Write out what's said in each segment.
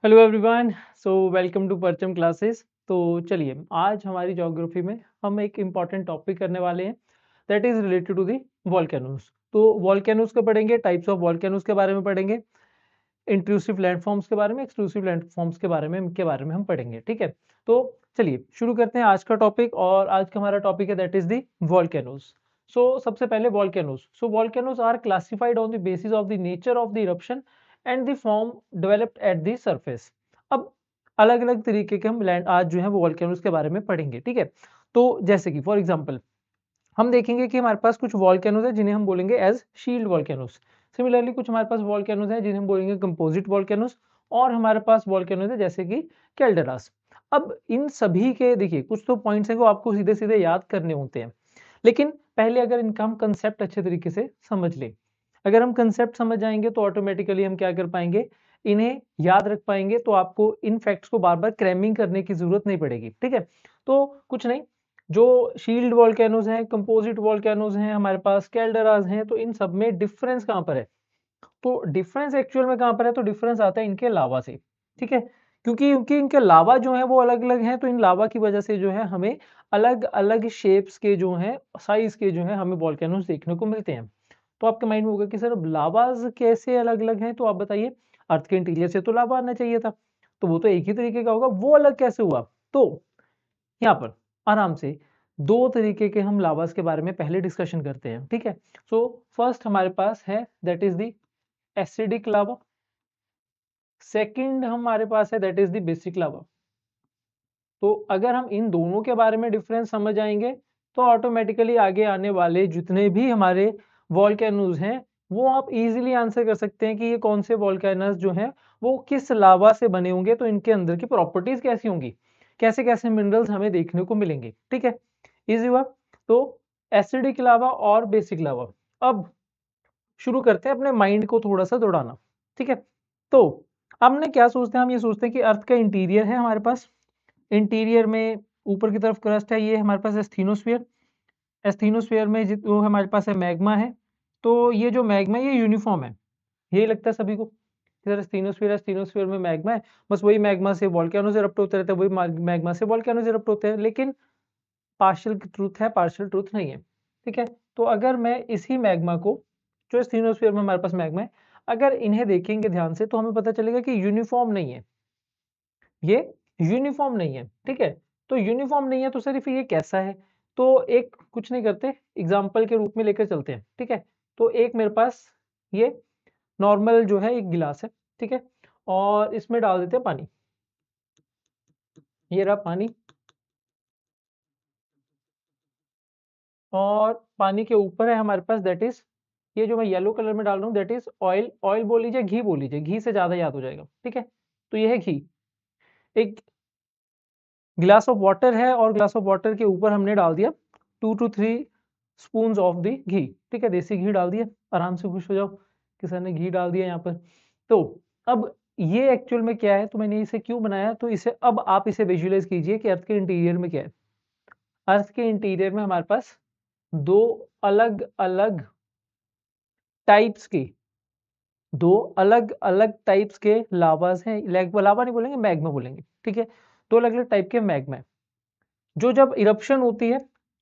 Hello everyone. Welcome to परचम classes. तो चलिए, आज हमारी ज्योग्राफी में हम एक इम्पॉर्टेंट टॉपिक करने वाले हैं, that is related to the volcanoes. तो वॉल्केनोज के पढ़ेंगे, टाइप्स ऑफ वॉल्केनोज के बारे में पढ़ेंगे, इंट्रूसिव लैंडफॉर्म्स के बारे में, एक्सक्लूसिव लैंडफॉर्म्स के बारे में हम पढ़ेंगे। ठीक है, तो चलिए शुरू करते हैं आज का टॉपिक। और आज का हमारा टॉपिक है दैट इज दी वॉल्केनोज। सबसे पहले volcanoes. Volcanoes are classified on the basis of the nature of the eruption and the form developed at the surface. अब अलग अलग तरीके के हम लैंड आज जो है वो वॉल्केनोज के बारे में पढ़ेंगे। ठीक है, तो जैसे कि फॉर एग्जांपल हम देखेंगे कि हमारे पास कुछ वॉल्केनोज है जिन्हें हम बोलेंगे एज शील्ड वॉल्केनोज। सिमिलरली कुछ हमारे पास वॉल्केनोज है जिन्हें हम बोलेंगे कंपोजिट वॉल्केनोज। और हमारे पास वॉल्केनोज है जैसे कि कैल्डेरास। अब इन सभी के देखिए कुछ तो पॉइंट्स हैं वो आपको सीधे सीधे याद करने होते हैं, लेकिन पहले अगर इनका हम कंसेप्ट अच्छे तरीके से समझ लें। अगर हम कंसेप्ट समझ जाएंगे तो ऑटोमेटिकली हम क्या कर पाएंगे, इन्हें याद रख पाएंगे। तो आपको इन फैक्ट्स को बार बार क्रैमिंग करने की जरूरत नहीं पड़ेगी। ठीक है, तो कुछ नहीं, जो शील्ड वॉल्केनोज हैं, कंपोजिट वॉल्केनोज हैं, हमारे पास कैल्डेरास हैं, तो इन सब में डिफरेंस कहाँ पर है? तो डिफरेंस एक्चुअल में कहाँ पर है? तो डिफरेंस आता है इनके लावा से। ठीक है, क्योंकि इनके लावा जो है वो अलग अलग हैं, तो इन लावा की वजह से जो है हमें अलग अलग शेप्स के जो हैं, साइज के जो है हमें वॉल्केनोज देखने को मिलते हैं। तो आपके माइंड में होगा कि सर लावाज कैसे अलग अलग हैं? तो आप बताइए, अर्थ के इंटीरियर से तो लावा आना चाहिए था, तो वो तो एक ही तरीके का होगा, वो अलग कैसे हुआ? तो यहाँ पर आराम से दो तरीके के हम लावास के बारे में पहले डिस्कशन करते हैं। ठीक है, फर्स्ट हमारे पास है that is the acidic lava. Second हमारे पास है दैट इज द बेसिक लावा। तो अगर हम इन दोनों के बारे में डिफरेंस समझ आएंगे तो ऑटोमेटिकली आगे आने वाले जितने भी हमारे वॉल्केनोज हैं वो आप इजीली आंसर कर सकते हैं कि ये कौन से वॉल्केनोज जो हैं वो किस लावा से बने होंगे, तो इनके अंदर की प्रॉपर्टीज कैसी होंगी, कैसे कैसे मिनरल्स हमें देखने को मिलेंगे। ठीक है, इजी हुआ। तो एसिडिक लावा और बेसिक लावा। अब शुरू करते हैं अपने माइंड को थोड़ा सा दौड़ाना। ठीक है, तो हमने क्या सोचते हैं, हम ये सोचते हैं कि अर्थ का इंटीरियर है हमारे पास। इंटीरियर में ऊपर की तरफ क्रस्ट है, ये हमारे पास एस्थीनोस्फीयर। एस्थीनोस्फीयर में जो हमारे पास है मैग्मा है। तो ये जो मैग्मा है ये यूनिफॉर्म है, यही लगता है सभी को कि सर एस्थीनोस्फीयर है, एस्थीनोस्फीयर में मैग्मा है, बस वही मैग्मा से वॉल्केनोज इरप्ट होते रहते हैं, वही मैग्मा से वॉल्केनोज इरप्ट होते हैं। लेकिन पार्शियल ट्रूथ है, पार्शियल ट्रूथ नहीं है। ठीक है, तो अगर मैं इसी मैग्मा को, जो एस्थीनोस्फीयर में हमारे पास मैग्मा है, अगर इन्हें देखेंगे ध्यान से तो हमें पता चलेगा कि यूनिफॉर्म नहीं है, ये यूनिफॉर्म नहीं है। ठीक है, तो यूनिफॉर्म नहीं है तो सिर्फ ये कैसा है? तो एक कुछ नहीं करते, एग्जाम्पल के रूप में लेकर चलते हैं। ठीक है, तो एक मेरे पास ये नॉर्मल जो है एक गिलास है। ठीक है, और इसमें डाल देते हैं पानी। ये रहा पानी, और पानी के ऊपर है हमारे पास दैट इज, ये जो मैं येलो कलर में डाल रहा हूँ दैट इज ऑयल। ऑयल बोल लीजिए, घी बोल लीजिए, घी से ज्यादा याद हो जाएगा। ठीक है, तो ये है घी। एक ग्लास ऑफ वाटर है और ग्लास ऑफ वाटर के ऊपर हमने डाल दिया 2 to 3 स्पून ऑफ द घी। ठीक है, देसी घी डाल दिया। आराम से खुश हो जाओ कि सर ने घी डाल दिया यहाँ पर। तो अब ये एक्चुअल में क्या है, तो मैंने इसे क्यों बनाया, तो इसे अब आप इसे विजुअलाइज कीजिए कि अर्थ के इंटीरियर में क्या है। अर्थ के इंटीरियर में हमारे पास दो अलग अलग टाइप्स के, दो अलग अलग टाइप्स के लावास हैं। लावा नहीं बोलेंगे, मैग्मा बोलेंगे। ठीक है, दो अलग अलग टाइप के मैग्मा है जो जब इरप्शन होती है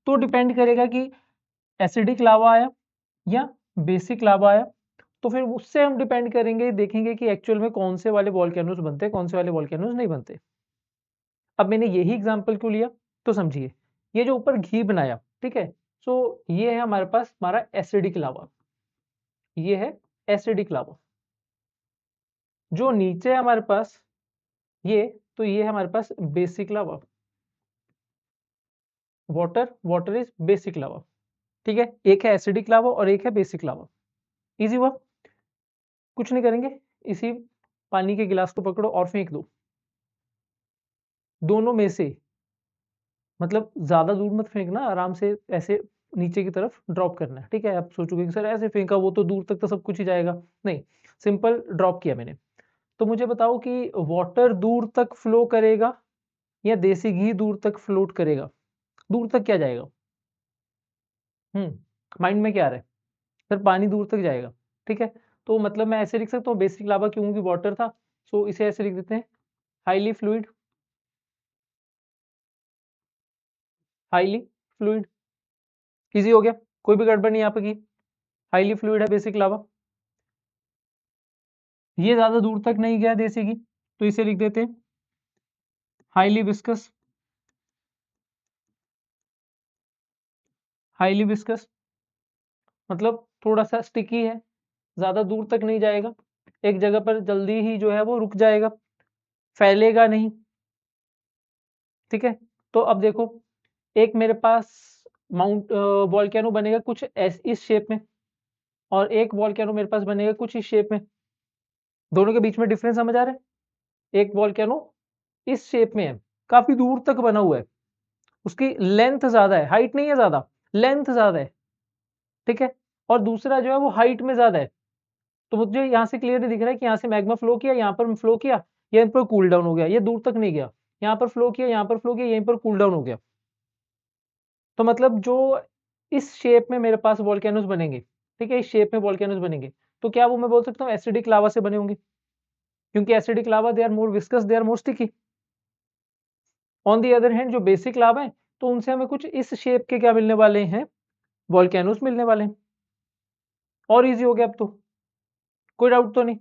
तो डिपेंड करेगा कि एसिडिक लावा आया या बेसिक लावा आया। तो फिर उससे हम डिपेंड करेंगे, देखेंगे कि एक्चुअल में कौन से वाले वॉल्केनोज बनते हैं, कौन से वाले वॉल्केनोज नहीं बनते। अब मैंने यही एग्जांपल क्यों लिया, तो समझिए, ये जो ऊपर घी बनाया, ठीक है, ये है हमारे पास हमारा एसिडिक लावा। ये है एसिडिक लावा। जो नीचे है हमारे पास ये, तो ये है हमारे पास basic lava. Water, water is basic lava. ठीक है, एक है एसिडिक लावा और एक है बेसिक लावा। इजी हुआ। कुछ नहीं करेंगे, इसी पानी के गिलास को पकड़ो और फेंक दो। दोनों में से, मतलब ज्यादा दूर मत फेंकना, आराम से ऐसे नीचे की तरफ ड्रॉप करना है। ठीक है, आप सोचोगे कि सर ऐसे फेंका वो तो दूर तक तो सब कुछ ही जाएगा। नहीं, सिंपल ड्रॉप किया मैंने। तो मुझे बताओ कि वाटर दूर तक फ्लो करेगा या देसी घी दूर तक फ्लोट करेगा? दूर तक क्या जाएगा? माइंड में क्या आ रहा है? सर पानी दूर तक जाएगा। ठीक है, तो मतलब मैं ऐसे लिख सकता हूँ बेसिक लावा क्योंकि वाटर था, सो इसे ऐसे लिख देते हैं, highly fluid, highly fluid, easy हो गया, कोई भी गड़बड़ नहीं यहाँ पे की, हाईली फ्लूइड है बेसिक लावा। ये ज्यादा दूर तक नहीं गया देसी घी, तो इसे लिख देते हैं हाईली विस्कस, हाईली विस्कस मतलब थोड़ा सा स्टिकी है, ज्यादा दूर तक नहीं जाएगा, एक जगह पर जल्दी ही जो है वो रुक जाएगा, फैलेगा नहीं, ठीक है। तो अब देखो, एक मेरे पास माउंट वॉल्केनो बनेगा कुछ इस शेप में, और एक वॉल्केनो मेरे पास बनेगा कुछ इस शेप में, दोनों के बीच में डिफरेंस समझ आ रहा है। एक वॉल्केनो इस शेप में है, काफी दूर तक बना हुआ है, उसकी लेंथ ज्यादा है, हाइट नहीं है ज्यादा, लेंथ ज्यादा है, ठीक है। और दूसरा जो है वो हाइट में ज्यादा है, तो मुझे यहाँ से क्लियरली दिख रहा है कि यहाँ से मैग्मा फ्लो किया, यहाँ पर फ्लो किया, यहाँ पर कूल डाउन हो गया, ये दूर तक नहीं गया, यहाँ पर फ्लो किया, यहाँ पर फ्लो किया, यहीं पर कूल डाउन हो गया। तो मतलब जो इस शेप में मेरे पास वॉल्केनोस बनेंगे, ठीक है, इस शेप में वॉल्केनोस बनेंगे, तो क्या वो मैं बोल सकता हूँ एसिडिक लावा से बने होंगे, क्योंकि acidic lava they are more viscous, they are more sticky. On the other hand जो बेसिक लावा है, तो उनसे हमें कुछ इस शेप के क्या मिलने वाले हैं, वॉल्केनोस मिलने वाले हैं। और इजी हो गया अब तो, कोई डाउट तो नहीं,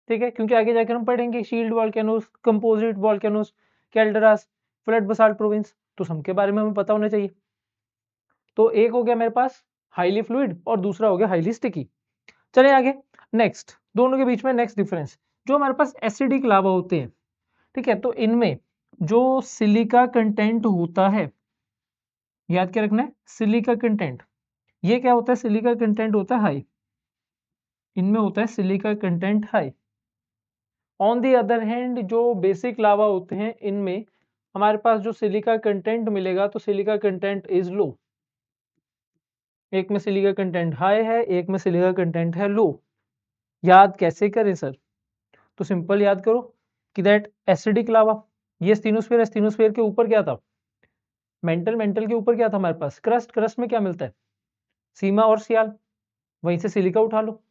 ठीक है, क्योंकि आगे जाकर हम पढ़ेंगे shield volcanoes, composite volcanoes, calderas, flood basalt province, तो सबके बारे में हमें पता होना चाहिए। तो एक हो गया मेरे पास हाईली फ्लूइड और दूसरा हो गया हाईली स्टिकी। चले आगे, नेक्स्ट दोनों के बीच में नेक्स्ट डिफरेंस, जो हमारे पास एसिडिक लावा होते हैं, ठीक है, तो इनमें जो सिलिका कंटेंट होता है, याद क्या रखना है, सिलिका कंटेंट, ये क्या होता है, सिलिका कंटेंट होता है हाई, इनमें होता है silica content high. On the other hand जो बेसिक लावा होते हैं, इनमें हमारे पास जो सिलिका कंटेंट मिलेगा, तो सिलिका कंटेंट इज लो, एक में सिलिका कंटेंट हाई है, एक में सिलिका कंटेंट है लो। याद कैसे करें सर, तो सिंपल याद करो कि दैट एसिडिक लावा, ये स्टीनोस्फीयर, स्टीनोस्फीयर के ऊपर क्या था, मेंटल, मेंटल के ऊपर क्या था हमारे पास क्रस्ट, क्रस्ट में क्या मिलता है, सीमा और सियाल, वहीं से सिलिका उठा लो,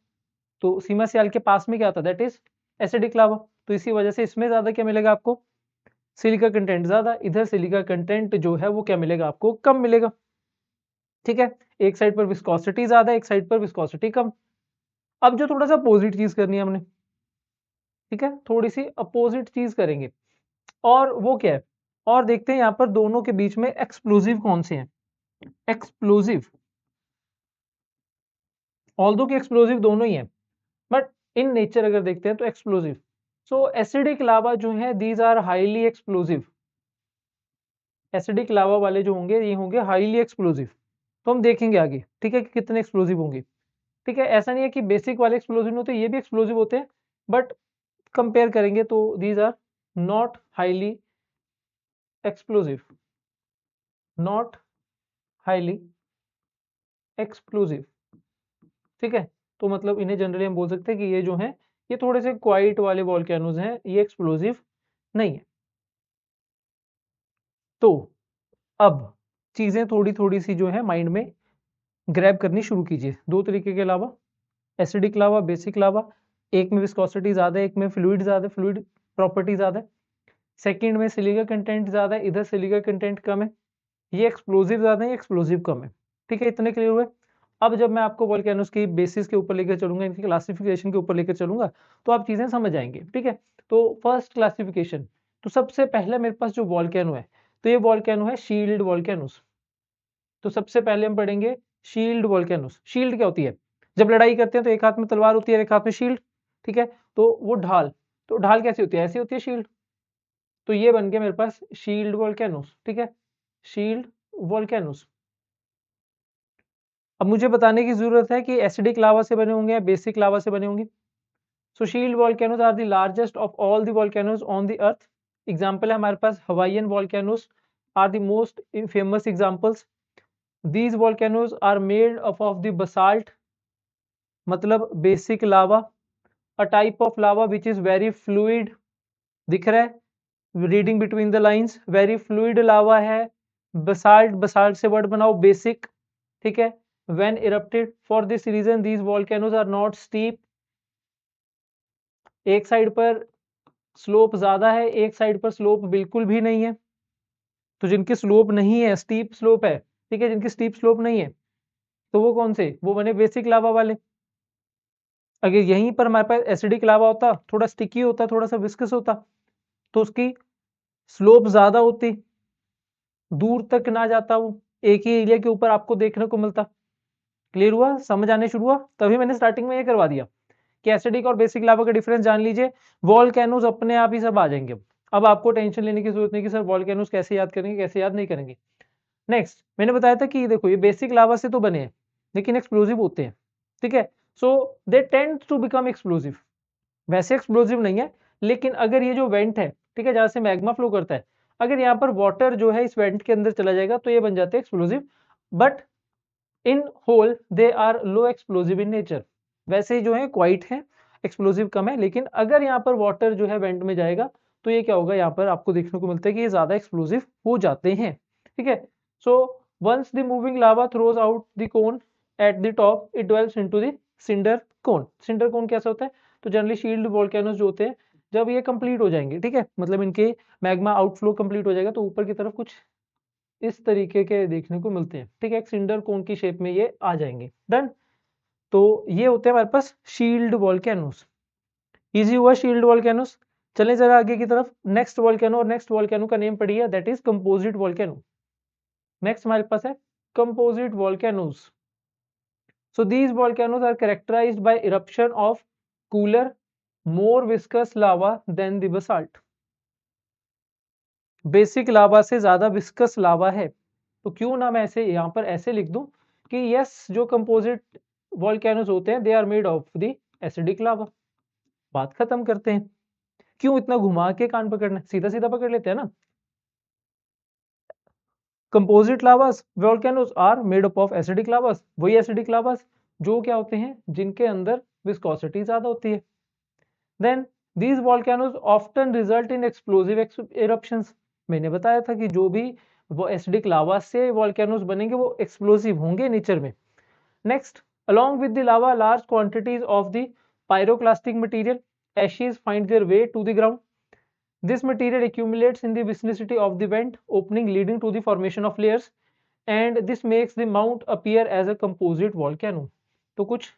तो सीमा सियाल के पास में क्या था, दैट इज एसिडिक लावा। तो इसी वजह से इसमें ज्यादा क्या मिलेगा आपको, सिलिका कंटेंट ज्यादा, इधर सिलिका कंटेंट जो है वो क्या मिलेगा आपको, कम मिलेगा, ठीक है। एक साइड पर विस्कोसिटी ज्यादा, एक साइड पर विस्कोसिटी कम। अब जो थोड़ा सा अपोजिट चीज करनी है हमने, ठीक है, थोड़ी सी अपोजिट चीज करेंगे, और वो क्या है, और देखते हैं यहाँ पर दोनों के बीच में एक्सप्लोजिव कौन से हैं, एक्सप्लोजिव, ऑल्दो के एक्सप्लोजिव दोनों ही हैं, बट इन नेचर अगर देखते हैं तो एक्सप्लोजिव। सो एसिडिक लावा जो है these are highly explosive, acidic lava वाले जो होंगे ये होंगे हाईली एक्सप्लोजिव। तो हम देखेंगे आगे, ठीक है, कि कितने एक्सप्लोजिव होंगे, ठीक है। ऐसा नहीं है कि बेसिक वाले एक्सप्लोजिव होते, ये भी एक्सप्लोजिव होते हैं, बट कंपेयर करेंगे तो these are not highly explosive, not highly explosive, ठीक है। तो मतलब इन्हें जनरली हम बोल सकते हैं कि ये जो है ये थोड़े से क्वाइट वाले वॉल्केनोज हैं, ये एक्सप्लोजिव नहीं है। तो अब चीजें थोड़ी थोड़ी सी जो है माइंड में ग्रैब करनी शुरू कीजिए। दो तरीके के लावा, एसिडिक लावा, बेसिक लावा, एक में विस्कोसिटी ज्यादा है, एक में फ्लूइड ज्यादा, फ्लूइड प्रॉपर्टी ज्यादा है, सेकंड में सिलिका कंटेंट ज्यादा है, इधर सिलिका कंटेंट कम है, ये एक्सप्लोजिव ज्यादा है, ये एक्सप्लोजिव कम है, ठीक है। इतने क्लियर हुए। अब जब मैं आपको वॉल्केनोस की बेसिस के ऊपर लेकर चलूंगा, इनकी क्लासिफिकेशन के ऊपर लेकर चलूंगा, तो आप चीजें समझ आएंगे, ठीक है। तो फर्स्ट क्लासिफिकेशन, तो सबसे पहले मेरे पास जो वॉल्केनो है, तो ये वॉल्केनो है शील्ड वॉल्केनोस। तो सबसे पहले हम पढ़ेंगे शील्ड वॉल्केनोस। शील्ड क्या होती है, जब लड़ाई करते हैं तो एक हाथ में तलवार होती है, एक हाथ में शील्ड, ठीक है। तो वो ढाल, तो ढाल कैसी होती है, ऐसी होती है शील्ड। तो ये बन गया मेरे पास शील्ड वॉल्केनोस, ठीक है, शील्ड वॉल्केनोस। अब मुझे बताने की जरूरत है कि एसिडिक लावा से बने होंगे या बेसिक लावा से बने होंगे। So shield volcanoes are the largest of all the volcanoes on the earth. Example है हमारे पास Hawaiian volcanoes are the most famous examples. These volcanoes are made of the basalt, मतलब basic lava, a type of lava which is very fluid, दिख रहा है reading between the lines, very fluid lava है। Basalt, basalt से word बनाओ basic, ठीक है। when erupted for this reason these volcanoes are not steep, एक side पर स्लोप ज़्यादा है, एक साइड पर स्लोप बिल्कुल भी नहीं है। तो जिनकी स्लोप नहीं है, स्टीप स्लोप है, ठीक है, जिनकी स्टीप स्लोप नहीं है, तो वो कौन से? वो बने बेसिक लावा वाले। अगर यहीं पर हमारे पास एसिडिक लावा होता, थोड़ा स्टिकी होता, थोड़ा सा विस्कस होता, तो उसकी स्लोप ज़्यादा होती, दूर तक ना जाता वो, एक ही एरिया के ऊपर आपको देखने को मिलता। क्लियर हुआ? समझ आने शुरू हुआ? तभी मैंने स्टार्टिंग में ये करवा दिया कि एसिडिक और बेसिक लावा का डिफरेंस जान लीजिए, वोल्केनोज अपने आप ही सब आ जाएंगे। अब आपको टेंशन लेने की जरूरत नहीं कि सर वोल्केनोज कैसे याद करेंगे, कैसे याद नहीं करेंगे। नेक्स्ट मैंने बताया था कि देखो ये बेसिक लावा से तो बने हैं लेकिन एक्सप्लोसिव होते हैं, ठीक है। So they tend to become explosive, वैसे एक्सप्लोसिव नहीं है, लेकिन अगर ये जो वेंट है, ठीक है, जहां से मैग्मा फ्लो करता है, अगर यहाँ पर वाटर जो है इस वेंट के अंदर चला जाएगा तो ये बन जाते हैं explosive. But in whole they are low explosive in nature, वैसे जो है क्वाइट है, एक्सप्लोसिव कम है, लेकिन अगर यहाँ पर वाटर जो है वेंट में जाएगा तो ये क्या होगा, यहाँ पर आपको देखने को मिलता है कि ये ज्यादा एक्सप्लोसिव हो जाते हैं, ठीक है। So once the moving lava throws out the cone at the top, it develops into the cinder cone. Cinder cone कैसा होता है? तो जनरली शील्ड वोल्केनोज जो होते हैं, जब ये कंप्लीट हो जाएंगे, ठीक है, मतलब इनके मैग्मा आउटफ्लो कंप्लीट हो जाएगा तो ऊपर की तरफ कुछ इस तरीके के देखने को मिलते हैं, ठीक है, एक सिंडर कोन की शेप में ये आ जाएंगे। डन। तो ये होते हैं हमारे पास शील्ड वोल्केनोस। इजी हुआ शील्ड वोल्केनोस। चलें जरा आगे की तरफ, नेक्स्ट वोल्केनो, और नेक्स्ट वोल्केनो का नेम पढ़िए, that is composite volcano. Next हमारे पास है composite volcanoes. So these volcanoes are characterized by eruption of cooler, more viscous lava than the basalt. Basic लावा से ज्यादा विस्कस लावा है, तो क्यों ना मैं ऐसे यहाँ पर ऐसे लिख दूं कि यस, जो कंपोजिट वोल्केनोज होते हैं they are made of the acidic lava. बात खत्म करते हैं। क्यों इतना घुमा के कान पकड़ना, सीधा सीधा पकड़ लेते हैं ना। Composite lavas volcanoes are made up of acidic lavas, वही एसिडिक लावास जो क्या होते हैं, जिनके अंदर विस्कोसिटी ज्यादा होती है। Then these volcanoes often result in explosive eruptions. मैंने बताया था कि जो भी वो एसिडिक लावा से वोल्केनोज बनेंगे वो एक्सप्लोसिव होंगे नेचर में। Next, along with the lava, large quantities of the pyroclastic material ashes find their way to the ground. This material accumulates in the vicinity of the vent opening, leading to the formation of layers, and this makes the mount appear as a composite volcano. तो कुछ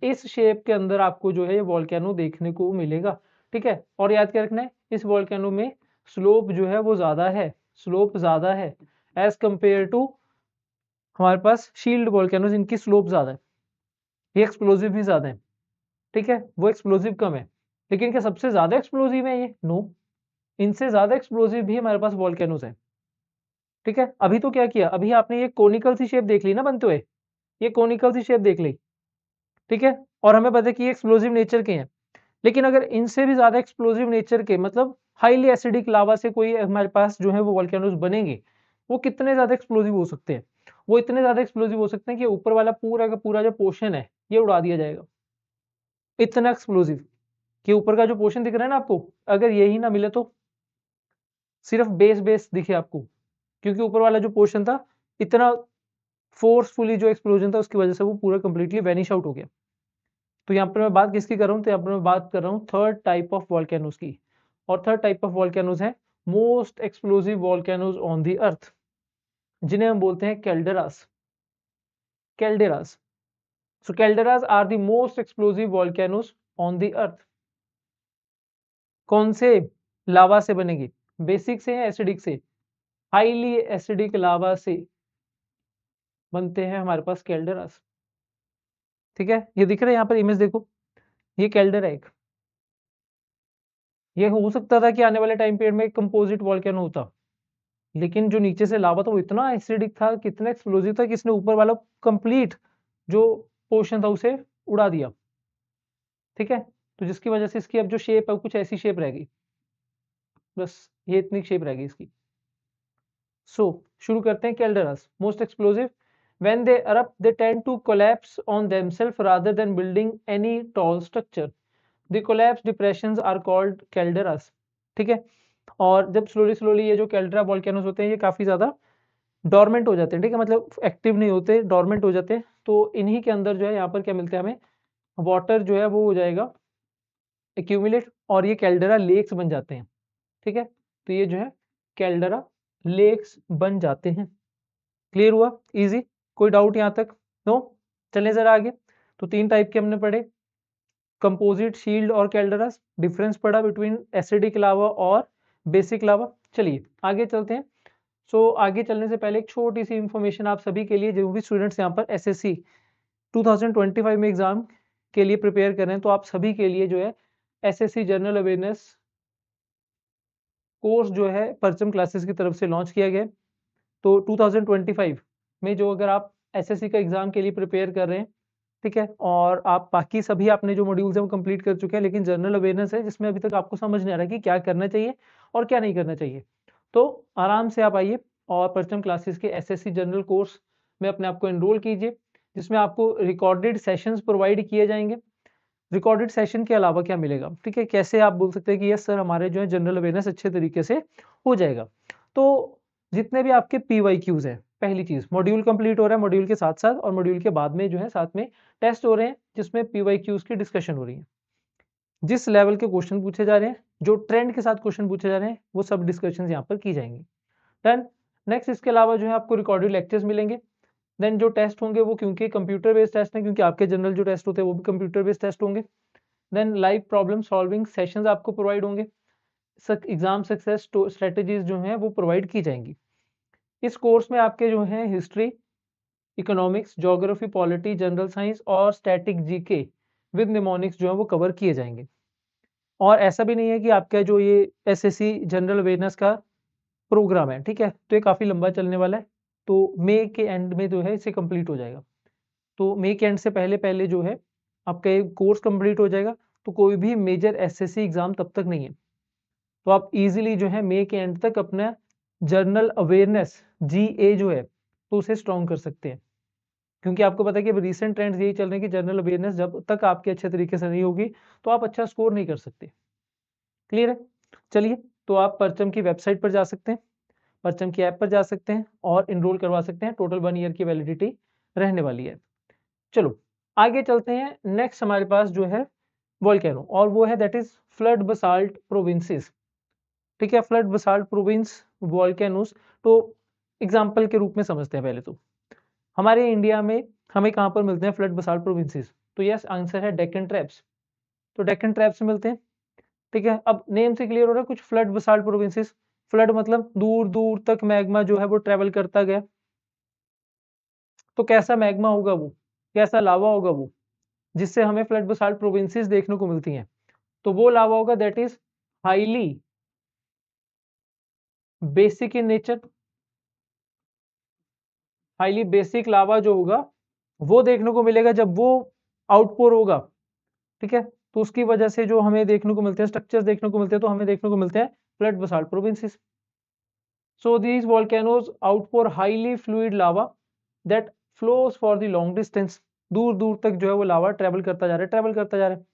इस shape के अंदर आपको जो है ये volcano देखने को मिलेगा, ठीक है। और याद क्या रखना है, इस वोल्केनो में स्लोप जो है वो ज्यादा है, स्लोप ज्यादा है एज कंपेयर टू हमारे पास शील्ड वोल्केनोज, इनकी स्लोप ज्यादा है, ये एक्सप्लोसिव भी ज्यादा है, ठीक है, वो एक्सप्लोसिव कम है। लेकिन क्या सबसे ज्यादा एक्सप्लोसिव है ये? नो, इनसे ज्यादा एक्सप्लोसिव भी हमारे पास वोल्केनोज है, ठीक है। अभी तो क्या किया, अभी आपने ये कोनिकल सी शेप देख ली ना बनते हुए, ये कोनिकल सी शेप देख ली, ठीक है, और हमें पता है कि ये एक्सप्लोसिव नेचर के हैं। लेकिन अगर इनसे भी ज्यादा एक्सप्लोसिव नेचर के, मतलब हाईली एसिडिक लावा से कोई हमारे पास जो है वो वोल्केनोज बनेंगे, वो कितने ज्यादा एक्सप्लोसिव हो सकते हैं? वो इतने ज्यादा एक्सप्लोसिव हो सकते हैं कि ऊपर वाला पूरा का पूरा जो पोर्शन है ये उड़ा दिया जाएगा। इतना एक्सप्लोसिव कि ऊपर का जो पोर्शन दिख रहा है ना आपको, अगर यही ना मिले तो सिर्फ बेस बेस दिखे आपको, क्योंकि ऊपर वाला जो पोर्शन था इतना फोर्सफुली जो एक्सप्लोजन था उसकी वजह से वो पूरा कंप्लीटली वैनिश आउट हो गया। तो यहाँ पर मैं बात किसकी कर रहा हूँ, तो यहाँ पर मैं बात कर रहा हूँ थर्ड टाइप ऑफ वोल्केनोज की। और थर्ड टाइप ऑफ वोल्केनोज है most explosive volcanoes on the earth, जिन्हें हम बोलते हैं calderas. Calderas, so calderas are the most explosive volcanoes on the earth. कौन से लावा से बनेगी? बेसिक से या एसिडिक से? हाईली एसिडिक लावा से बनते हैं हमारे पास कैल्डेरास, ठीक है। ये दिख रहा है यहाँ पर इमेज देखो, ये कैल्डर है एक। ये हो सकता था कि आने वाले टाइम पीरियड में एक कंपोजिट वोल्केनो होता, लेकिन जो नीचे से लावा था वो इतना एसिडिक था, कितना एक्सप्लोसिव था कि इसने ऊपर वाला कंप्लीट जो पोर्शन था उसे उड़ा दिया, ठीक है। तो जिसकी वजह से इसकी अब जो शेप है कुछ ऐसी शेप रहेगी, बस ये इतनी शेप रहेगी इसकी। सो शुरू करते हैं calderas, most explosive. When they erupt, they tend to collapse on themselves rather than building any tall structure. The collapse depressions are called calderas, ठीक है। और जब स्लोली स्लोली ये जो कैल्डेरा वोल्केनोस होते हैं ये काफी ज्यादा डोरमेंट हो जाते हैं, ठीक है, मतलब एक्टिव नहीं होते, डोरमेंट हो जाते हैं, तो इन्हीं के अंदर जो है यहाँ पर क्या मिलता है हमें, वाटर जो है वो हो जाएगा एक्यूमुलेट और ये कैल्डेरा लेक्स बन जाते हैं। ठीक है, तो ये जो है कैल्डेरा लेक्स बन जाते हैं। क्लियर हुआ? इजी, कोई डाउट यहाँ तक? नो? चलें जरा आगे। तो 3 टाइप के हमने पढ़े, कंपोजिट, शील्ड और कैल्डेरास। डिफरेंस पढ़ा बिटवीन एसिडिक लावा और बेसिक लावा। चलिए आगे चलते हैं। आगे चलने से पहले एक छोटी सी इंफॉर्मेशन आप सभी के लिए, जो भी स्टूडेंट्स यहाँ पर एसएससी 2025 में एग्जाम के लिए प्रिपेयर कर रहे हैं, तो आप सभी के लिए जो है एसएससी जनरल अवेयरनेस कोर्स जो है परचम क्लासेस की तरफ से लॉन्च किया गया है। तो 2025 में जो अगर आप एसएससी का एग्जाम के लिए प्रिपेयर कर रहे हैं, ठीक है, और आप बाकी सभी आपने जो मॉड्यूल्स हैं वो कंप्लीट कर चुके हैं, लेकिन जनरल अवेयरनेस है जिसमें अभी तक आपको समझ नहीं आ रहा कि क्या करना चाहिए और क्या नहीं करना चाहिए, तो आराम से आप आइए और परचम क्लासेस के एसएससी जनरल कोर्स में अपने आप को एनरोल कीजिए, जिसमें आपको रिकॉर्डेड सेशंस प्रोवाइड किए जाएंगे। रिकॉर्डेड सेशन के अलावा क्या मिलेगा, ठीक है, कैसे आप बोल सकते हैं कि यस सर हमारे जो है जनरल अवेयरनेस अच्छे तरीके से हो जाएगा। तो जितने भी आपके पीवाईक्यूज हैं, पहली चीज मॉड्यूल कंप्लीट हो रहा है, मॉड्यूल के साथ साथ और मॉड्यूल के बाद में जो है साथ में टेस्ट हो रहे हैं जिसमें पीवाईक्यूज की डिस्कशन हो रही है। जिस लेवल के क्वेश्चन पूछे जा रहे हैं, जो ट्रेंड के साथ क्वेश्चन पूछे जा रहे हैं, वो सब डिस्कशन यहाँ पर की जाएंगी। डन। नेक्स्ट इसके अलावा जो है आपको रिकॉर्डेड लेक्चर्स मिलेंगे। देन जो टेस्ट होंगे वो क्योंकि कंप्यूटर बेस्ड टेस्ट है, क्योंकि आपके जनरल जो टेस्ट होते हैं वो भी कंप्यूटर बेस्ड टेस्ट होंगे। Then live problem solving sessions आपको प्रोवाइड होंगे। एग्जाम सक्सेस स्ट्रेटेजीज जो हैं वो प्रोवाइड की जाएंगी। इस कोर्स में आपके जो हैं history, economics, geography, polity, general science और स्टैटिक जीके विद निमोनिक्स जो है वो कवर किए जाएंगे। और ऐसा भी नहीं है कि आपका जो ये एसएससी जनरल अवेयरनेस का प्रोग्राम है, ठीक है, तो ये काफ़ी लंबा चलने वाला है, तो मई के एंड में जो है इसे कंप्लीट हो जाएगा। तो मई के एंड से पहले पहले जो है आपका ये कोर्स कंप्लीट हो जाएगा, तो कोई भी मेजर एसएससी एग्जाम तब तक नहीं है। तो आप इजीली जो है मई के एंड तक अपना जर्नल अवेयरनेस जीए जो है तो उसे स्ट्रॉन्ग कर सकते हैं, क्योंकि आपको पता है कि रिसेंट ट्रेंड्स यही चल रहे हैं कि जनरल अवेयरनेस जब तक आपके अच्छे तरीके से नहीं होगी तो आप अच्छा स्कोर नहीं कर सकते। क्लियर है? चलिए, तो आप परचम की वेबसाइट पर जा सकते हैं, परचम की ऐप पर जा सकते हैं और इनरोल करवा सकते हैं। टोटल 1 ईयर की वैलिडिटी रहने वाली है। चलो आगे चलते हैं। नेक्स्ट हमारे पास जो है वोल्केनो, और वो है that is flood basalt provinces. ठीक है, फ्लड बसाल्ट प्रोविंस वोल्केनोस। तो एग्जांपल के रूप में समझते हैं पहले। तो हमारे इंडिया में हमें कहाँ पर मिलते हैं फ्लड बसाल्ट प्रोविंसेस? तो यस, आंसर है डेक्कन ट्रैप्स। तो डेक्कन ट्रैप्स में मिलते हैं। ठीक है, अब नेम से क्लियर हो रहा है कुछ, फ्लड बसाल्ट प्रोविंसेस। फ्लड मतलब दूर दूर तक मैग्मा जो है वो ट्रेवल करता गया। तो कैसा मैग्मा होगा वो, कैसा लावा होगा वो, जिससे हमें फ्लड बसाल्ट प्रोविंसेस देखने को मिलती हैं? तो वो लावा होगा that is highly basic in nature. Highly basic लावा जो होगा वो देखने को मिलेगा जब वो आउटपोर होगा। ठीक है, तो उसकी वजह से जो हमें देखने को मिलते हैं स्ट्रक्चर्स देखने को मिलते हैं, तो हमें देखने को मिलते हैं flood basalt provinces. So these volcanoes outpour highly fluid lava that flows for the long distance. दूर दूर तक जो है वो लावा ट्रेवल करता जा रहा है, ट्रेवल करता जा रहा है।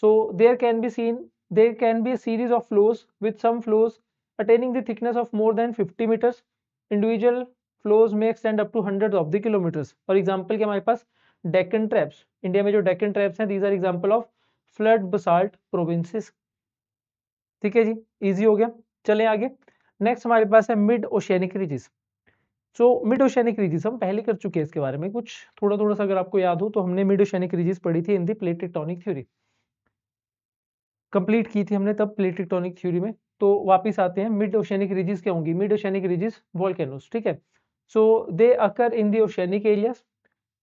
So there can be a series of flows with some flows attaining the thickness of more than 50 meters. Individual flows may extend up to hundreds of the kilometers. For example के हमारे पास Deccan traps, India में जो Deccan traps हैं, these are example of flood basalt provinces. ठीक है जी, easy हो गया। चलें आगे। नेक्स्ट हमारे पास है mid oceanic ridges. So mid oceanic ridges हम पहले कर चुके हैं, इसके बारे में कुछ थोड़ा थोड़ा सा अगर आपको याद हो तो हमने मिड ओशियानिक रीजेस पढ़ी थी इन दी प्लेट टेक्टोनिक थ्योरी, कंप्लीट की थी हमने तब प्लेट टेक्टोनिक थ्योरी में। तो वापस आते हैं, मिड ओशियानिक रीजेस क्या होंगी? Mid oceanic ridges volcanoes. ठीक है, so they occur in the oceanic areas.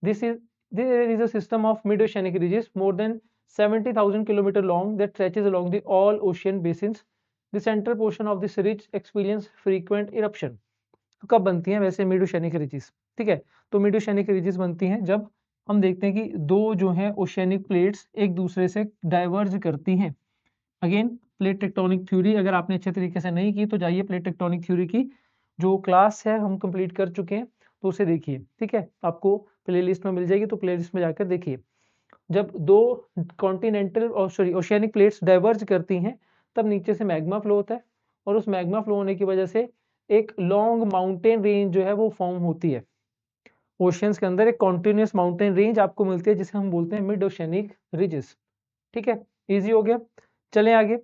This is there is a system of mid oceanic ridges more than 70,000 km long that stretches along the all ocean basins. The central portion of this ridge experience frequent eruption. तो कब बनती हैं वैसे mid oceanic ridges? ठीक है, तो mid oceanic ridges बनती हैं जब हम देखते हैं कि दो जो है ओशियानिक प्लेट्स एक दूसरे से डाइवर्ज करती हैं। अगेन प्लेट टेक्टोनिक थ्योरी अगर आपने अच्छे तरीके से नहीं की तो जाइए प्लेट टेक्टोनिक थ्योरी की जो क्लास है हम कंप्लीट कर चुके हैं, तो उसे देखिए। ठीक है, आपको प्लेलिस्ट में मिल जाएगी, तो प्लेलिस्ट में जाकर देखिए। जब दो कॉन्टिनेंटल और सॉरी ओशियानिक प्लेट्स डाइवर्ज करती हैं तब नीचे से मैग्मा फ्लो होता है, और उस मैग्मा फ्लो होने की वजह से एक लॉन्ग माउंटेन रेंज जो है वो फॉर्म होती है। ओशियंस के अंदर एक कॉन्टिन्यूस माउंटेन रेंज आपको मिलती है जिसे हम बोलते हैं मिड ओशियानिक रिजेस। ठीक है, इजी हो गया। चलें आगे।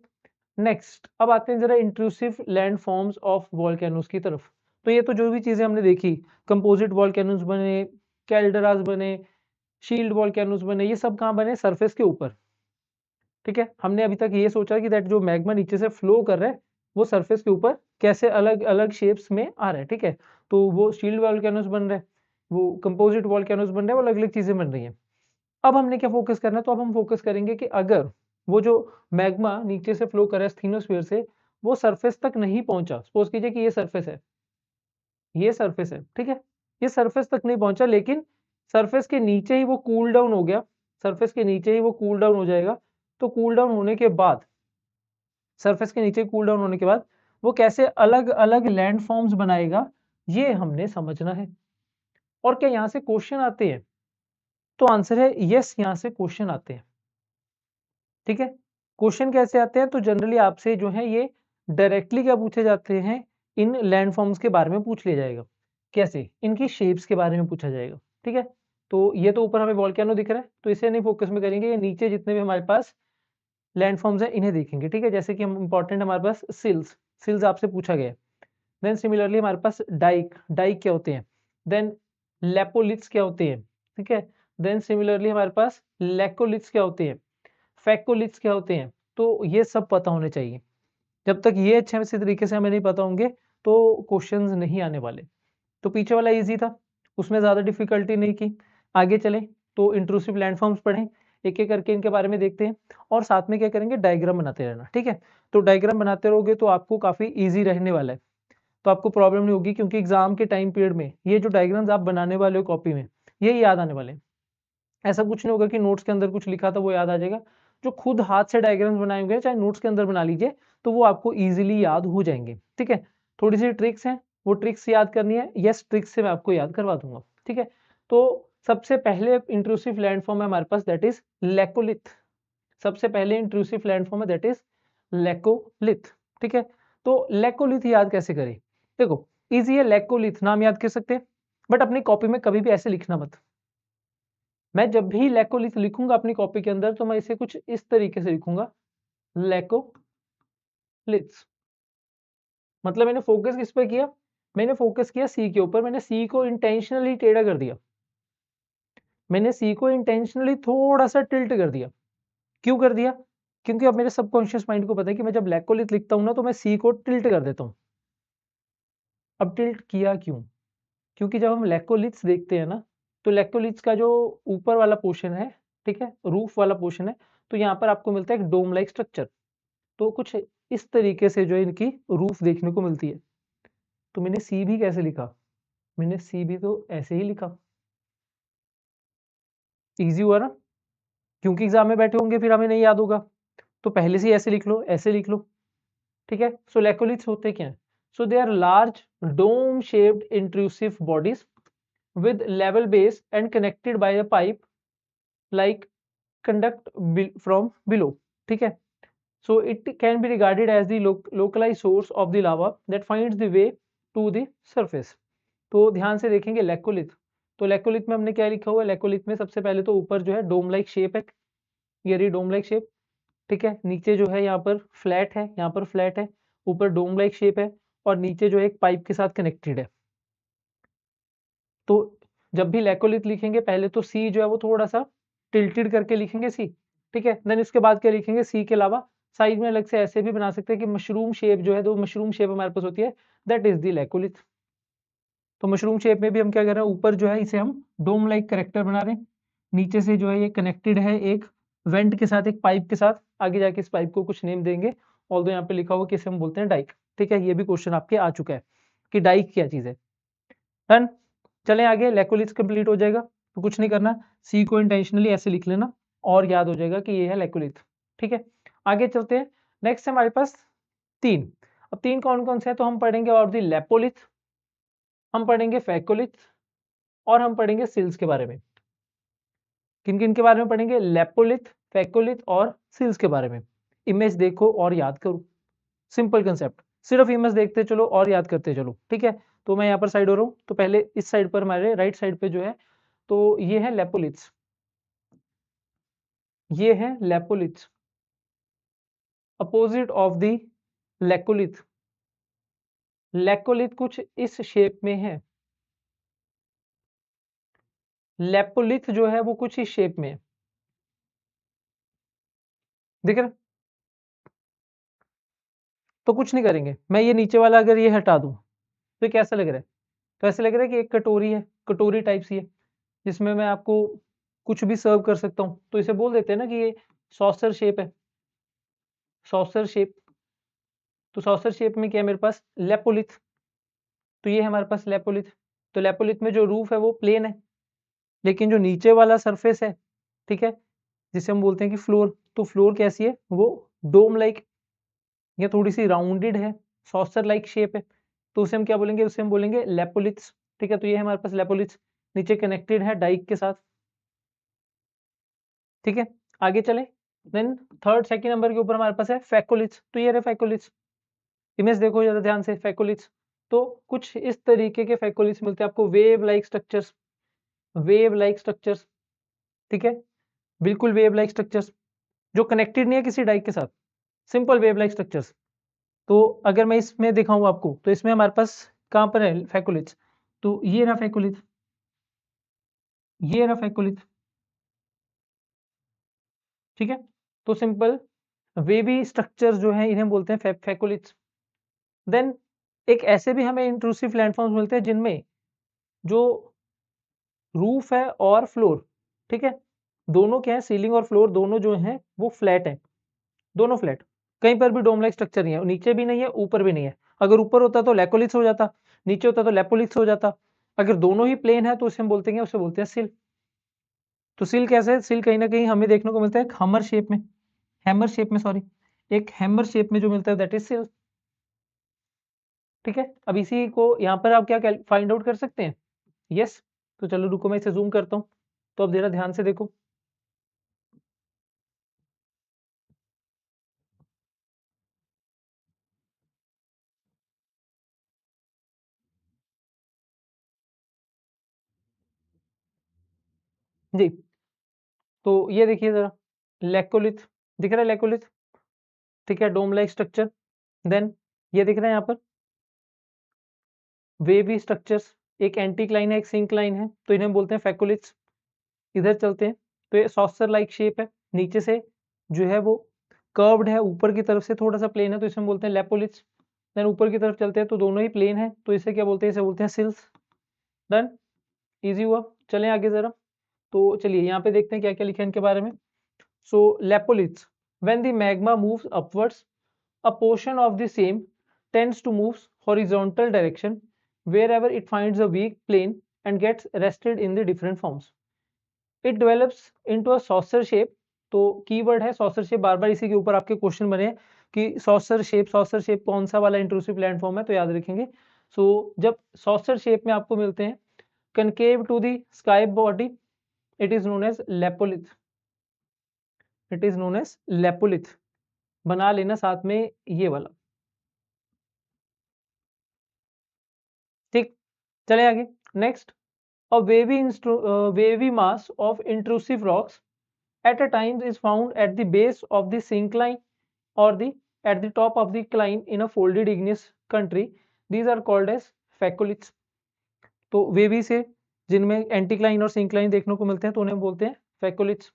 नेक्स्ट अब आते हैं जरा intrusive land forms of volcanoes की तरफ। तो ये तो जो भी चीजें हमने देखी, कंपोजिट वॉल्केनोस बने, कैल्डरास बने, शील्ड वॉल्केनोस बने, ये सब कहाँ बने? सरफेस के ऊपर। ठीक है, हमने अभी तक ये सोचा कि दैट जो मैग्मा नीचे से फ्लो कर रहा है वो सरफेस के ऊपर कैसे अलग अलग शेप्स में आ रहा है। ठीक है, तो वो शील्ड वॉल्केनोस बन रहे हैं, वो कंपोजिट वॉल्केनोस बन रहे हैं, वो अलग अलग चीजें बन रही हैं। अब हमने क्या फोकस करना है? तो अब हम फोकस करेंगे कि अगर वो जो मैग्मा नीचे से फ्लो कर रहा है स्थिनोस्फीयर से, वो सरफेस तक नहीं पहुंचा, सपोज कीजिए कि ये सरफेस है, ये सरफेस है, ठीक है, ये सरफेस तक नहीं पहुंचा, लेकिन सरफेस के नीचे ही वो कूल डाउन हो गया, सरफेस के नीचे ही वो कूल डाउन हो जाएगा। तो कूल डाउन होने के बाद, सरफेस के नीचे कूल डाउन होने के बाद वो कैसे अलग अलग लैंड फॉर्म्स बनाएगा, ये हमने समझना है। और क्या यहाँ से क्वेश्चन आते हैं? तो आंसर है यस, यहाँ से क्वेश्चन आते हैं। ठीक है, क्वेश्चन कैसे आते हैं? तो जनरली आपसे जो है ये डायरेक्टली क्या पूछे जाते हैं, इन लैंडफॉर्म्स के बारे में पूछ लिया जाएगा। कैसे? इनकी शेप्स के बारे में पूछा जाएगा। ठीक है, तो ये तो ऊपर हमें वॉल्केनो दिख रहा है, तो इसे नहीं फोकस में करेंगे, ये नीचे जितने भी हमारे पास लैंडफॉर्म्स हैं इन्हें देखेंगे। ठीक है, जैसे कि हम इंपॉर्टेंट हमारे पास सिल्स, सिल्स आपसे पूछा गया है। देन सिमिलरली हमारे पास डाइक, डाइक क्या होते हैं? देन लेपोलिथ्स क्या होते हैं? ठीक है, देन सिमिलरली हमारे पास लेकोलिथ्स क्या होते हैं? फैकोलिथ्स क्या होते हैं? तो ये सब पता होने चाहिए। जब तक ये अच्छे से तरीके से हमें नहीं पता होंगे तो क्वेश्चंस नहीं आने वाले। तो पीछे वाला इजी था, उसमें ज़्यादा डिफिकल्टी नहीं की। आगे चलें तो इंट्रूसिव लैंडफॉर्म्स पढ़ें, एक-एक करके इनके बारे में देखते हैं और साथ में क्या करेंगे, डायग्राम बनाते रहना। ठीक है? तो डायग्राम बनाते रहोगे तो आपको काफ़ी ईज़ी रहने वाला है। तो आपको प्रॉब्लम नहीं होगी, क्योंकि एग्ज़ाम के टाइम पीरियड में ये जो डायग्राम्स आप बनाने वाले हो कॉपी में, यही याद आने वाले हैं। ऐसा कुछ नहीं होगा कि नोट्स के अंदर कुछ लिखा था वो याद आ जाएगा। जो खुद हाथ से डायग्राम्स बनाए होंगे, चाहे नोट्स के अंदर बना लीजिए, तो वो आपको ईज़िली याद हो जाएँगे। ठीक है? थोड़ी-सी ट्रिक्स हैं, वो ट्रिक्स याद करनी है। यस, ट्रिक्स से मैं आपको याद करवा दूँगा। ठीक है? तो सबसे पहले इंट्रूसिव लैंडफॉर्म है हमारे पास, दैट इज़ लेकोलिथ। सबसे पहले इंट्रूसिव लैंडफॉर्म है दैट इज़ लेकोलिथ। ठीक है? तो लेकोलिथ याद कैसे करें? देखो, ईज़ी है, लेकोलिथ नाम याद कर सकते हैं, बट अपनी कॉपी में कभी भी ऐसे लिखना मत। मैं जब भी लेकोलिथ लिखूंगा अपनी कॉपी के अंदर, तो मैं इसे कुछ इस तरीके से लिखूंगा, लेकोलिथ्स। मतलब मैंने फोकस किस पे किया? मैंने फोकस किया सी के ऊपर, मैंने सी को इंटेंशनली टेढ़ा कर दिया, मैंने सी को इंटेंशनली थोड़ा सा टिल्ट कर दिया। क्यों कर दिया? क्योंकि अब मेरे सबकॉन्शियस माइंड को पता है कि मैं जब लेकोलिथ लिखता हूं ना, तो मैं सी को टिल्ट कर देता हूं। अब टिल्ट किया क्यों? क्योंकि जब हम लेकोलिथ्स देखते हैं ना, तो लेकोलिथ्स का जो ऊपर वाला पोर्शन है, ठीक है, रूफ वाला पोर्शन है, तो यहाँ पर आपको मिलता है एक डोम लाइक स्ट्रक्चर। तो कुछ इस तरीके से जो है इनकी रूफ देखने को मिलती है। तो मैंने सी भी कैसे लिखा? मैंने सी भी तो ऐसे ही लिखा। ईज़ी हुआ ना? क्योंकि एग्ज़ाम में बैठे होंगे फिर हमें नहीं याद होगा। तो पहले से ही ऐसे लिख लो, ऐसे लिख लो। ठीक है? सो लैकोलिथ्स होते क्या हैं? So they are large dome shaped intrusive bodies with level base and connected by a pipe like conduct from below. ठीक है? So it can be regarded as the localized source of the lava that finds the way to the surface. तो ध्यान से देखेंगे laccolith. तो laccolith में हमने क्या लिखा हुआ है? लेकोलिथ में सबसे पहले तो ऊपर जो है डोम लाइक शेप है, ये रही डोम लाइक शेप। ठीक है, नीचे जो है यहाँ पर फ्लैट है, यहाँ पर फ्लैट है, ऊपर डोम लाइक शेप है और नीचे जो है एक पाइप के साथ कनेक्टेड है। तो जब भी लेकोलिथ लिखेंगे पहले तो सी जो है वो थोड़ा सा टिल्टेड करके लिखेंगे सी। ठीक है, देन इसके बाद क्या लिखेंगे? सी के अलावा साइड में अलग से ऐसे भी बना सकते हैं कि मशरूम शेप जो है, तो मशरूम शेप हमारे पास होती है, दैट इज द लेकोलिथ। तो मशरूम शेप में भी हम क्या कर रहे हैं? ऊपर जो है इसे हम डोम लाइक करेक्टर बना रहे हैं, नीचे से जो है ये कनेक्टेड है एक वेंट के साथ, एक पाइप के साथ। आगे जाके इस पाइप को कुछ नेम देंगे, ऑल्दो यहाँ पे लिखा हुआ कि इसे हम बोलते हैं डाइक। ठीक है, ये भी क्वेश्चन आपके आ चुका है कि डाइक क्या चीज है। डन। चलें आगे, लेकोलिथ कंप्लीट हो जाएगा तो कुछ नहीं करना, सी को इंटेंशनली ऐसे लिख लेना और याद हो जाएगा कि ये है लेकोलिथ। ठीक है, आगे चलते हैं। नेक्स्ट है हमारे पास तीन। अब तीन कौन कौन से हैं? तो हम पढ़ेंगे और दी लेपोलिथ, हम पढ़ेंगे फैकोलिथ और हम पढ़ेंगे सिल्स के बारे में। किन किन के बारे में पढ़ेंगे? लेपोलिथ, फैकोलिथ और सिल्स के बारे में। इमेज देखो और याद करो, सिंपल कंसेप्ट, सिर्फ इमेज देखते चलो और याद करते चलो। ठीक है, तो मैं यहाँ पर साइड हो रहा हूँ, तो पहले इस साइड पर हमारे राइट साइड पे जो है, तो ये है लेपोलिथ्स, ये है lopoliths. Opposite of the laccolith. Laccolith कुछ इस शेप में है, लेपोलिथ जो है वो कुछ इस शेप में है, दिख रहा है? तो कुछ नहीं करेंगे, मैं ये नीचे वाला अगर ये हटा दूं तो ये कैसा लग रहा है? तो ऐसा लग रहा है कि एक कटोरी है, कटोरी टाइप सी है, जिसमें मैं आपको कुछ भी सर्व कर सकता हूँ। तो इसे बोल देते हैं ना कि ये सॉसर शेप है, सॉसर शेप। तो सॉसर शेप में क्या है मेरे पास? लेपोलिथ। तो ये है हमारे पास लेपोलिथ। तो लेपोलिथ में जो रूफ है वो प्लेन है, लेकिन जो नीचे वाला सरफेस है, ठीक है, जिसे हम बोलते हैं कि फ्लोर, तो फ्लोर कैसी है? वो डोम लाइक या थोड़ी सी राउंडेड है, सॉसर लाइक शेप है। तो उसे हम क्या बोलेंगे? उसे हम बोलेंगे लेपोलिथ्स। ठीक है, तो ये है हमारे पास लेपोलिथ्स, नीचे कनेक्टेड है डाइक के साथ। ठीक है, आगे चलें। देन थर्ड सेकंड नंबर के ऊपर हमारे पास है फैकोलिथ्स। तो ये रहे फैकोलिथ्स, इमेज देखो ज़रा ध्यान से, फैकोलिथ्स। तो कुछ इस तरीके के फैकोलिथ्स मिलते हैं आपको, wave like structures, wave like structures. ठीक है, बिल्कुल वेव लाइक स्ट्रक्चर्स जो कनेक्टेड नहीं है किसी डाइक के साथ, सिंपल वेव लाइक स्ट्रक्चर्स। तो अगर मैं इसमें दिखाऊं आपको, तो इसमें हमारे पास कहाँ पर है फैकोलिथ्स? तो ये रहा फैकोलिथ, ये रहा फैकोलिथ। ठीक है, तो सिंपल वेवी स्ट्रक्चर्स जो हैं इन्हें बोलते हैं फैकोलिथ्स। देन एक ऐसे भी हमें इंट्रूसिव लैंडफॉर्म्स मिलते हैं जिनमें जो रूफ है और फ्लोर, ठीक है, दोनों क्या है, सीलिंग और फ्लोर दोनों जो हैं वो फ्लैट है, दोनों फ्लैट, कहीं पर भी डोम लाइक स्ट्रक्चर नहीं है, नीचे भी नहीं है ऊपर भी नहीं है। अगर ऊपर होता तो लैकोलिथ्स हो जाता, नीचे होता तो लेपोलिथ्स हो जाता। अगर दोनों ही प्लेन है तो उसे हम बोलते हैं, उसे बोलते हैं सिल। तो सिल कैसे है? सिल कहीं ना कहीं हमें देखने को मिलता है एक हमर शेप में, हैमर शेप में, सॉरी, एक हैमर शेप में जो मिलता है दैट इज सिल। ठीक है, अब इसी को यहाँ पर आप क्या फाइंड आउट कर सकते हैं? यस। तो चलो रुको, मैं इसे जूम करता हूँ, तो अब जरा ध्यान से देखो। जी, तो ये देखिए जरा, लेकोलिथ दिख रहा है, लेकोलिथ। ठीक है, डोम लाइक स्ट्रक्चर। देन ये दिख रहा है यहाँ पर वेवी स्ट्रक्चर्स, एक एंटीक्लाइन है, एक सिंक्लाइन है, तो इन्हें बोलते हैं फैकोलिथ्स। इधर चलते हैं, तो ये सॉसर लाइक शेप है, नीचे से जो है वो कर्व्ड है, ऊपर की तरफ से थोड़ा सा प्लेन है, तो इसे हम बोलते हैं लेपोलिथ्स। देन ऊपर की तरफ चलते हैं तो दोनों ही प्लेन है, तो इसे क्या बोलते हैं? इसे बोलते हैं सिल्स। डन, इजी हुआ। चलें आगे जरा, तो चलिए यहाँ पे देखते हैं क्या क्या लिखा है इनके बारे में। So lopoliths, when the magma moves upwards, a portion of the same tends to move horizontal direction wherever it finds a weak plane and gets arrested in the different forms. It develops into a saucer shape। तो keyword है saucer shape, बार बार इसी के ऊपर आपके question बने हैं कि saucer shape कौन सा वाला इंट्रूसिव लैंडफॉर्म है, तो याद रखेंगे। सो जब saucer shape में आपको मिलते हैं concave to the sky body, it is known as lopolith, it is known as lopolith. बना लेना साथ में ये वाला। ठीक, चले आगे। Next, a wavy mass of intrusive rocks at a time is found at the base of the syncline or at the top of the cline in a folded igneous country. These are called as फैकोलिथ्स। तो wavy से जिनमें anticline और syncline देखने को मिलते हैं तो उन्हें बोलते हैं फैकोलिथ्स।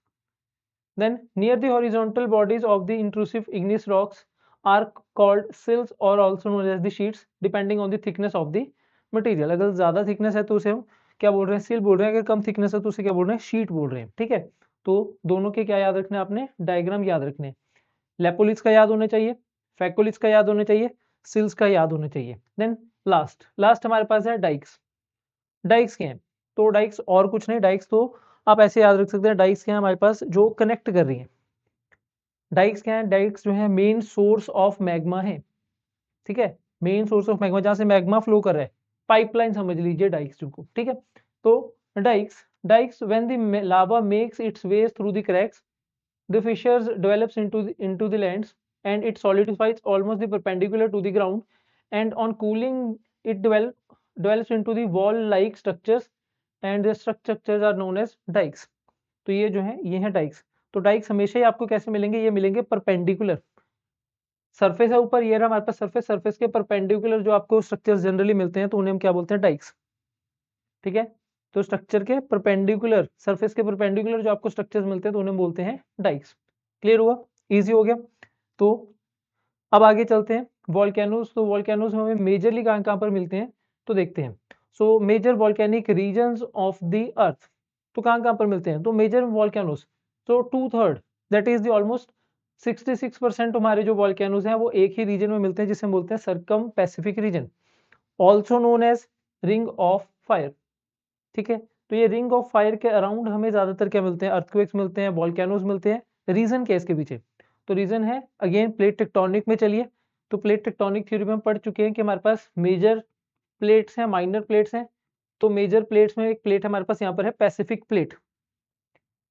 Then near the horizontal bodies of the intrusive igneous rocks are called sills or also known as the sheets depending on the thickness of the material। अगर ज़्यादा थिकनेस है तो उसे हम क्या बोल रहे हैं? सिल बोल रहे हैं। अगर कम थिकनेस है तो उसे क्या बोल रहे हैं? शीट बोल रहे हैं। ठीक है, तो दोनों के क्या याद रखने हैं आपने? डायग्राम याद रखने हैं। लेपोलिथ्स का याद होना चाहिए, फैकोलिथ्स का याद होना चाहिए, सिल्स का याद होना चाहिए। देन लास्ट लास्ट हमारे पास है डाइक्स। डाइक्स क्या है? तो डाइक्स और कुछ नहीं, डाइक्स तो आप ऐसे याद रख सकते हैं, डाइक्स क्या है हमारे पास? जो कनेक्ट कर रही है। डाइक्स क्या है? डाइक्स जो है मेन सोर्स ऑफ मैग्मा है। ठीक है, मेन सोर्स ऑफ मैग्मा, जहां से मैग्मा फ्लो कर रहा है, पाइपलाइन समझ लीजिए डाइक्स को। ठीक है, तो dykes dykes when the lava makes it's way through the cracks, the fissures develops into the lands and it solidifies almost the perpendicular to the ground, and on cooling it develops into the wall like structures and the structures are known as dikes। तो ये जो है ये है dykes. तो dykes हमेशा ही आपको कैसे मिलेंगे? ये मिलेंगे परपेंडिकुलर, सरफेस है ऊपर, ये रहा हमारे पास सरफेस, सरफेस के परपेंडिकुलर जो आपको स्ट्रक्चर्स जनरली मिलते हैं तो उन्हें हम क्या बोलते हैं, डाइक्स। ठीक है, तो स्ट्रक्चर के परपेंडिकुलर, सरफेस के परपेंडिकुलर जो आपको स्ट्रक्चर्स मिलते हैं तो उन्हें बोलते हैं डाइक्स। क्लियर हुआ, इजी हो गया। तो अब आगे चलते हैं, वॉल्केनोज। तो वॉल्केनोज हमें मेजरली कहाँ कहाँ पर मिलते हैं तो देखते हैं। So major volcanic regions of the earth, तो कहाँ कहाँ पर मिलते हैं, तो मेजर वॉल्केनोज, तो 2/3 दैट इज द ऑलमोस्ट 66% हमारे जो वॉल्केनोज हैं वो एक ही रीजन में मिलते हैं जिसे हम बोलते हैं circum Pacific region, also known as ring of fire. ठीक है, तो ये रिंग ऑफ फायर के अराउंड हमें ज्यादातर क्या मिलते हैं, अर्थक्वेक्स मिलते हैं, वॉल्केनोज मिलते हैं। रीजन क्या है इसके पीछे, तो रीजन है अगेन प्लेट टेक्टोनिक में। चलिए, तो प्लेट टेक्टोनिक थ्योरी में हम पढ़ चुके हैं कि हमारे पास मेजर प्लेट्स हैं, माइनर प्लेट्स हैं। तो मेजर प्लेट्स में एक प्लेट हमारे पास यहाँ पर है पैसिफिक प्लेट,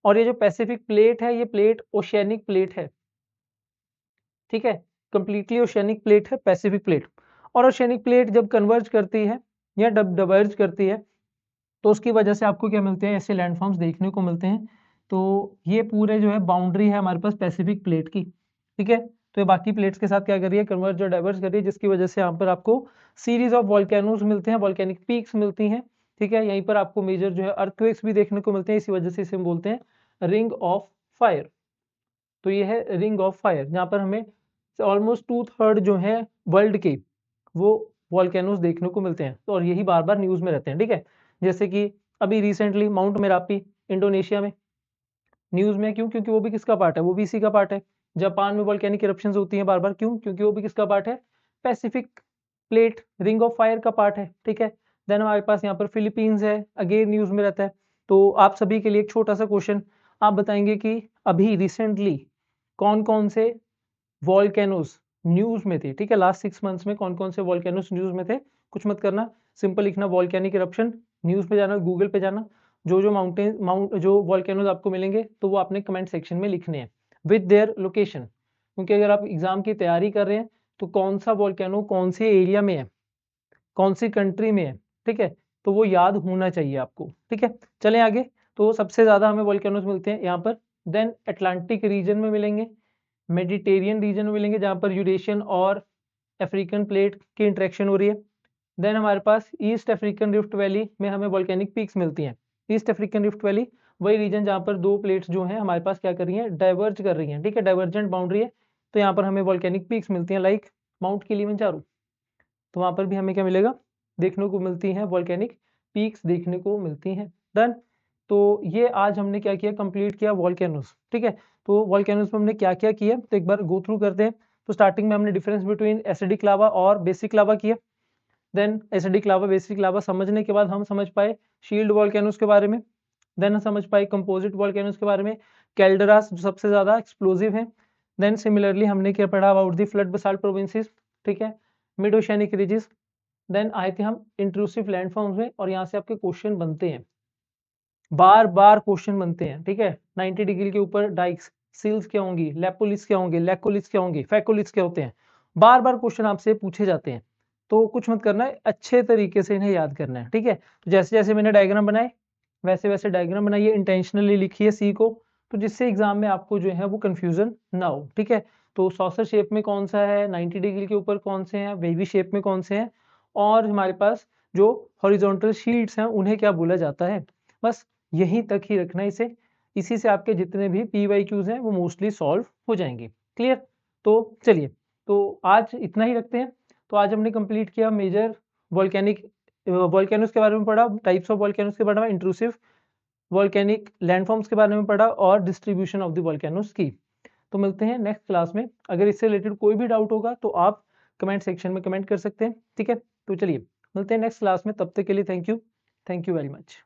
और ये जो पैसिफिक प्लेट है ये प्लेट ओशियनिक प्लेट है। ठीक है, कंप्लीटली ओशियनिक प्लेट है पैसिफिक प्लेट। और ओशियनिक प्लेट जब कन्वर्ज करती है या डबर्ज करती है तो उसकी वजह से आपको क्या मिलते हैं, ऐसे लैंडफॉर्म्स देखने को मिलते हैं। तो ये पूरे जो है बाउंड्री है हमारे पास पैसिफिक प्लेट की। ठीक है, तो ये बाकी प्लेट्स के साथ क्या कर रही है, कन्वर्ज और डाइवर्ज कर रही है, जिसकी वजह से यहाँ पर आपको सीरीज ऑफ वॉल्केनोज मिलते हैं, वॉल्केनिक पीक्स मिलती हैं। ठीक है, यहीं पर आपको मेजर जो है अर्थक्वेक्स भी देखने को मिलते हैं, इसी वजह से इसे हम बोलते हैं रिंग ऑफ फायर। तो ये है रिंग ऑफ फायर, जहाँ पर हमें ऑलमोस्ट 2/3 जो है वर्ल्ड के वो वॉल्केनोज देखने को मिलते हैं। तो और यही बार बार न्यूज में रहते हैं। ठीक है, जैसे कि अभी रिसेंटली माउंट मेरापी इंडोनेशिया में न्यूज में, क्यों, क्योंकि वो भी किसका पार्ट है, वो भी इसी का पार्ट है। जापान में वॉल्केनिक इरप्शंस होती हैं बार बार, क्यों, क्योंकि वो भी किसका पार्ट है, Pacific plate ring of fire का पार्ट है। ठीक है, देन हमारे पास यहाँ पर फिलीपींस है, अगेन न्यूज में रहता है। तो आप सभी के लिए एक छोटा सा क्वेश्चन, आप बताएंगे कि अभी रिसेंटली कौन कौन से वॉल्केनोज न्यूज में थे। ठीक है, लास्ट 6 मंथ्स में कौन कौन से वॉल्केनोज न्यूज में थे, कुछ मत करना, सिंपल लिखना वॉल्केनिक इरप्शन, न्यूज पे जाना, गूगल पे जाना, जो माउंट जो वॉल्केनोज आपको मिलेंगे तो वो आपने कमेंट सेक्शन में लिखने हैं विद देयर लोकेशन। क्योंकि अगर आप एग्जाम की तैयारी कर रहे हैं तो कौन सा वॉल्केनो कौन से एरिया में है, कौन सी कंट्री में है, ठीक है, तो वो याद होना चाहिए आपको। ठीक है, चलें आगे। तो सबसे ज्यादा हमें वॉल्केनोज मिलते हैं यहाँ पर, देन अटलांटिक रीजन में मिलेंगे, मेडिटेरियन रीजन में मिलेंगे जहाँ पर यूरेशियन और अफ्रीकन प्लेट की इंटरेक्शन हो रही है। देन हमारे पास ईस्ट अफ्रीकन रिफ्ट वैली में हमें वॉल्केनिक पीक्स मिलती हैं। ईस्ट अफ्रीकन रिफ्ट वैली वही रीजन जहाँ पर दो प्लेट्स जो हैं हमारे पास क्या कर रही हैं, डाइवर्ज कर रही हैं। ठीक है, डाइवर्जेंट बाउंड्री है, तो यहाँ पर हमें वॉल्केनिक पीक्स मिलती हैं लाइक माउंट किलिमंजारो। तो वहाँ पर भी हमें क्या मिलेगा, देखने को मिलती हैं वॉल्केनिक पीक्स देखने को मिलती हैं। डन। तो ये आज हमने क्या किया, कंप्लीट किया वॉल्केनोस। ठीक है, तो वॉल्केनोस में हमने क्या क्या किया तो एक बार गो थ्रू करते हैं। तो स्टार्टिंग में हमने डिफरेंस बिटवीन एसिडिक लावा और बेसिक लावा किया। देन एसिडिक लावा बेसिक लावा समझने के बाद हम समझ पाए शील्ड वॉल्केनोस के बारे में। देन हम समझ पाए कंपोजिट वॉल्केनोस के बारे में, कैल्डरास जो सबसे ज्यादा एक्सप्लोजिव है। देन सिमिलरली हमने क्या पढ़ा about the flood basalt provinces. ठीक है, मिड ओशियनिक रिजेस। देन आए थे हम इंट्रूसिव लैंडफॉर्म्स में, और यहाँ से आपके क्वेश्चन बनते हैं, बार बार क्वेश्चन बनते हैं। ठीक है, 90 डिग्री के ऊपर डाइक्स, सील्स क्या होंगी, लेपोलिस क्या होंगे, लैकोलिस क्या होंगे, फैकोलिस क्या होते हैं, बार बार क्वेश्चन आपसे पूछे जाते हैं। तो कुछ मत करना है, अच्छे तरीके से इन्हें याद करना है। ठीक है, तो जैसे जैसे मैंने डायग्राम बनाए वैसे वैसे डायग्राम बनाइए, इंटेंशनली लिखिए सी को, तो जिससे एग्जाम में आपको जो है वो कंफ्यूजन ना हो। ठीक है, तो सॉसर शेप में कौन सा है, 90 डिग्री के ऊपर कौन से हैं, वेवी शेप में कौन से हैं, और हमारे पास जो हॉरिजॉन्टल शीट्स हैं उन्हें क्या बोला जाता है। बस यहीं तक ही रखना इसे, इसी से आपके जितने भी PYQs हैं वो मोस्टली सॉल्व हो जाएंगे। क्लियर। तो चलिए, तो आज इतना ही रखते हैं। तो आज हमने कंप्लीट किया मेजर वॉल्केनिक वॉल्केनोस के बारे में पढ़ा, टाइप्स ऑफ वॉल्केनोस के बारे में, इंट्रूसिव वॉल्केनिक लैंडफॉर्म्स के बारे में पढ़ा, और डिस्ट्रीब्यूशन ऑफ द वॉल्केनोस की। तो मिलते हैं नेक्स्ट क्लास में। अगर इससे रिलेटेड कोई भी डाउट होगा तो आप कमेंट सेक्शन में कमेंट कर सकते हैं। ठीक है, तो चलिए मिलते हैं नेक्स्ट क्लास में, तब तक के लिए थैंक यू वेरी मच।